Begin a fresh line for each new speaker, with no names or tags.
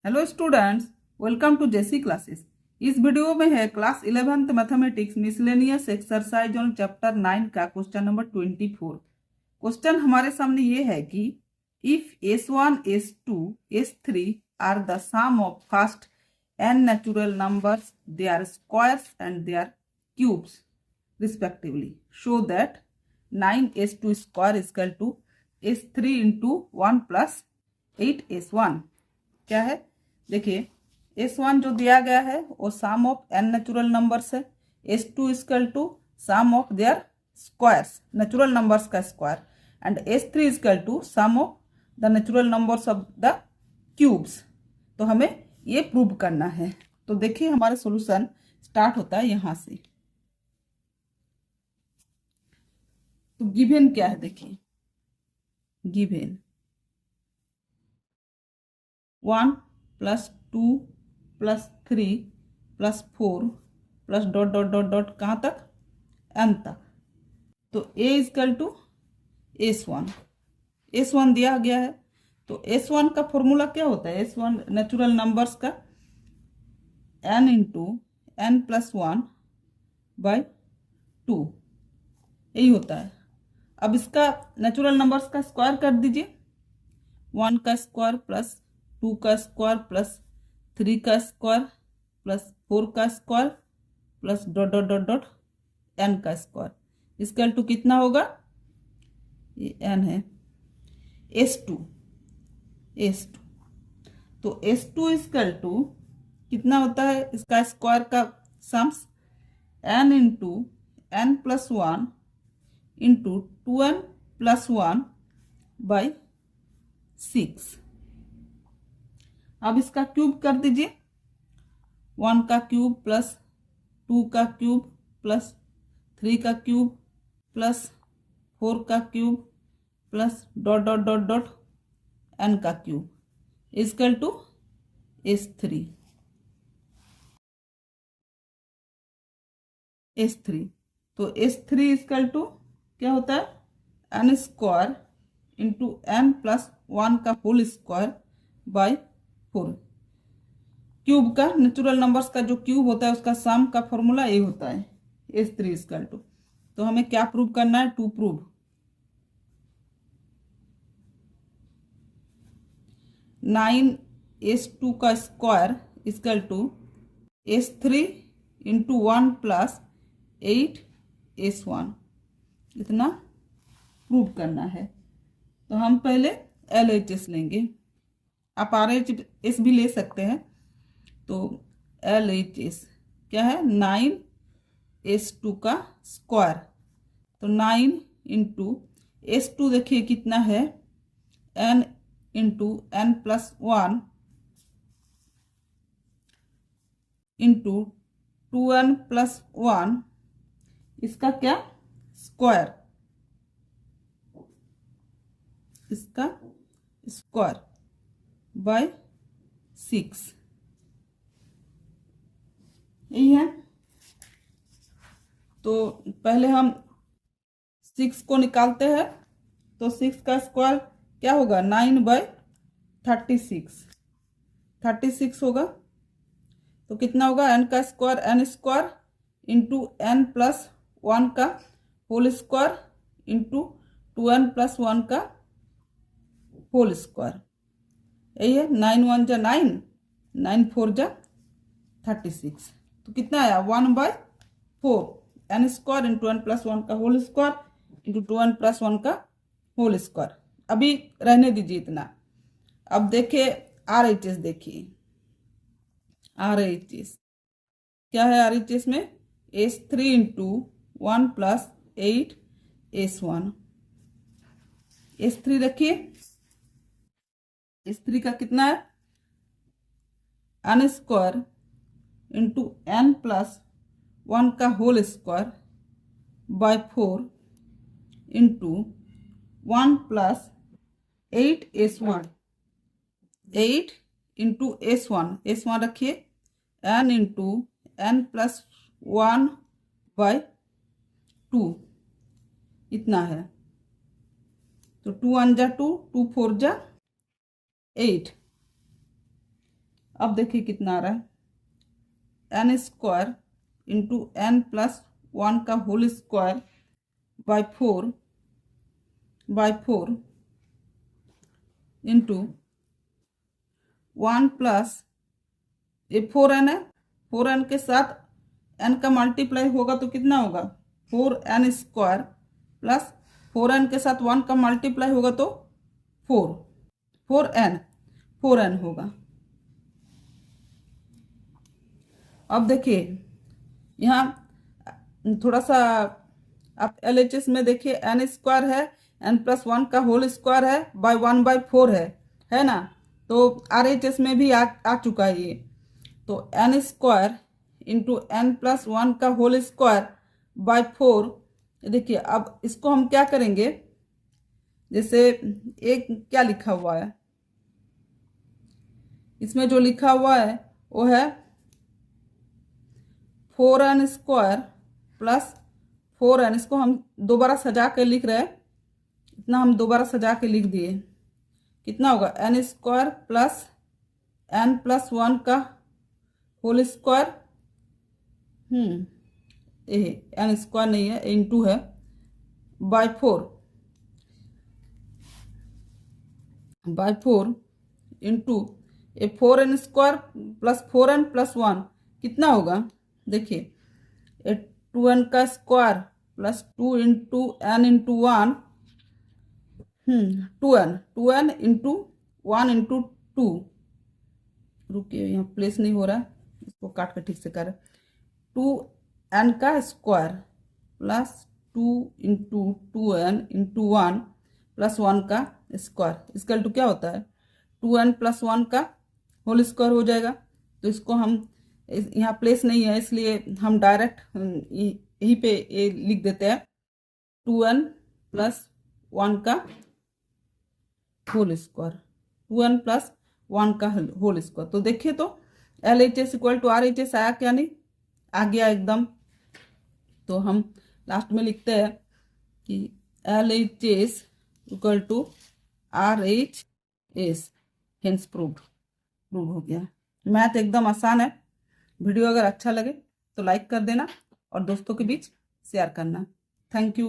Hello students, welcome to JC classes. इस video में है class 11th mathematics miscellaneous exercise on chapter 9 का question number 24। Question हमारे सामने ये है कि if S1, S2, S3 are the sum of first n natural numbers, their squares and their cubes respectively, show that 9S2 square equal to S3 into 1 plus 8S1। क्या है, देखिए S1 जो दिया गया है वो sum of n natural numbers है, S2 equal to sum of their squares, natural numbers का square, and S3 equal to sum of the natural numbers of the cubes. तो हमें ये प्रूव करना है। तो देखिए हमारा सॉल्यूशन स्टार्ट होता है यहाँ से। तो गिवन क्या है, देखिए given 1 plus 2 plus 3 plus 4 plus dot dot dot dot कहाँ तक, n तक। तो a इजकल टू S1 दिया गया है। तो S1 का फॉर्मूला क्या होता है, S1 नेचुरल नंबर्स का n into n plus 1 by 2, यही होता है। अब इसका नेचुरल नंबर्स का स्क्वायर कर दीजिए, 1 का स्क्वायर प्लस 2 का स्क्वायर प्लस 3 का स्क्वायर प्लस 4 का square plus dot dot dot dot n का स्क्वायर इक्वल टू कितना होगा, ये n है, S2। तो S2 इक्वल टू कितना होता है, इसका स्क्वायर का sums n into n plus 1 into 2n plus 1 by 6। अब इसका क्यूब कर दीजिए, 1 का क्यूब प्लस 2 का क्यूब प्लस 3 का क्यूब प्लस 4 का cube plus dot dot dot dot n का क्यूब इक्वल टू S3। तो S3 इक्वल टू क्या होता है, n square into n plus 1 का होल स्क्वायर बाई 4। क्यूब का, नेचुरल नंबर्स का जो क्यूब होता है उसका सम का फॉर्मूला ये होता है, S3 इक्वल टू। तो हमें क्या प्रूव करना है, टू प्रूव 9S2 का square equal to S3 into 1 plus 8S1, इतना प्रूव करना है। तो हम पहले LHS लेंगे, आप RHS भी ले सकते हैं। तो LHS क्या है, 9S2 का स्क्वायर। तो 9 इंटू S2 देखिए कितना है, n into n plus 1 into 2n plus 1, इसका क्या स्क्वायर, इसका स्क्वायर बाय 6, यही है। तो पहले हम 6 को निकालते हैं। तो 6 का स्क्वायर क्या होगा, 9/36 होगा। तो कितना होगा, n का square n square into n plus 1 का whole square into 2n plus 1 का होल स्क्वायर, यही है। 9 1 जा 9, 9 4 जा 36। तो कितना आया, 1/4 n square into n plus 1 का whole square into 2n plus 1 का होल स्क्वायर। अभी रहने दीजिए इतना। अब देखिए RHS, देखिए RHS क्या है, RHS में S3 into 1 plus 8S1। S3 रखिए, S3 का कितना है, n square into n plus 1 का whole square by 4 into 1 plus 8S1, 8 into S1 रखिए, n into n plus 1 by 2, इतना है। तो 2 1 जा 2, 2 4 जा 8, अब देखिए कितना आ रहा है, n square into n plus 1 का whole square by 4 into 1 plus ये 4n है, 4n के साथ n का मल्टीप्लाई होगा तो कितना होगा 4n स्क्वायर प्लस 4n के साथ 1 का मल्टीप्लाई होगा तो 4n होगा। अब देखिए यहाँ थोड़ा सा आप LHS में देखिए, एन स्क्वायर है, n प्लस 1 का होल स्क्वायर है बाय 1/4 है ना। तो RHS में भी आ चुका है ये। तो n square into n plus 1 का होल स्क्वायर बाय 4। देखिए अब इसको हम क्या करेंगे, जैसे एक क्या लिखा हुआ है, इसमें जो लिखा हुआ है वो है 4n स्क्वायर प्लस 4n, इसको हम दोबारा सजा के लिख रहे हैं, इतना हम दोबारा सजा के लिख दिए। कितना होगा n square plus n plus 1 का होल स्क्वायर, n स्क्वायर नहीं है, इंटू है by 4 into 4n square plus 4n plus 1 कितना होगा, देखिए 2n का square plus 2 into n into 1, 2n into 1 into 2, रुकिए यहाँ प्लेस नहीं हो रहा है, इसको काट कर ठीक से कर, 2n का square plus 2 into 2n into 1 plus 1 का स्क्वायर, इसका टू क्या होता है 2n प्लस 1 का होल स्क्वायर हो जाएगा। तो इसको हम यहाँ प्लेस नहीं है इसलिए हम डायरेक्ट यहीं पे ये लिख देते हैं 2n प्लस 1 का होल स्क्वायर, 2n प्लस 1 का होल स्क्वायर। तो देखिए तो LHS इक्वल टू RHS आया क्या, नहीं आ गया एकदम। तो हम लास्ट में लिखते हैं कि LHS equal to RHS, hence prove हो गया। मैथ एकदम आसान है। वीडियो अगर अच्छा लगे तो लाइक कर देना और दोस्तों के बीच शेयर करना। Thank you.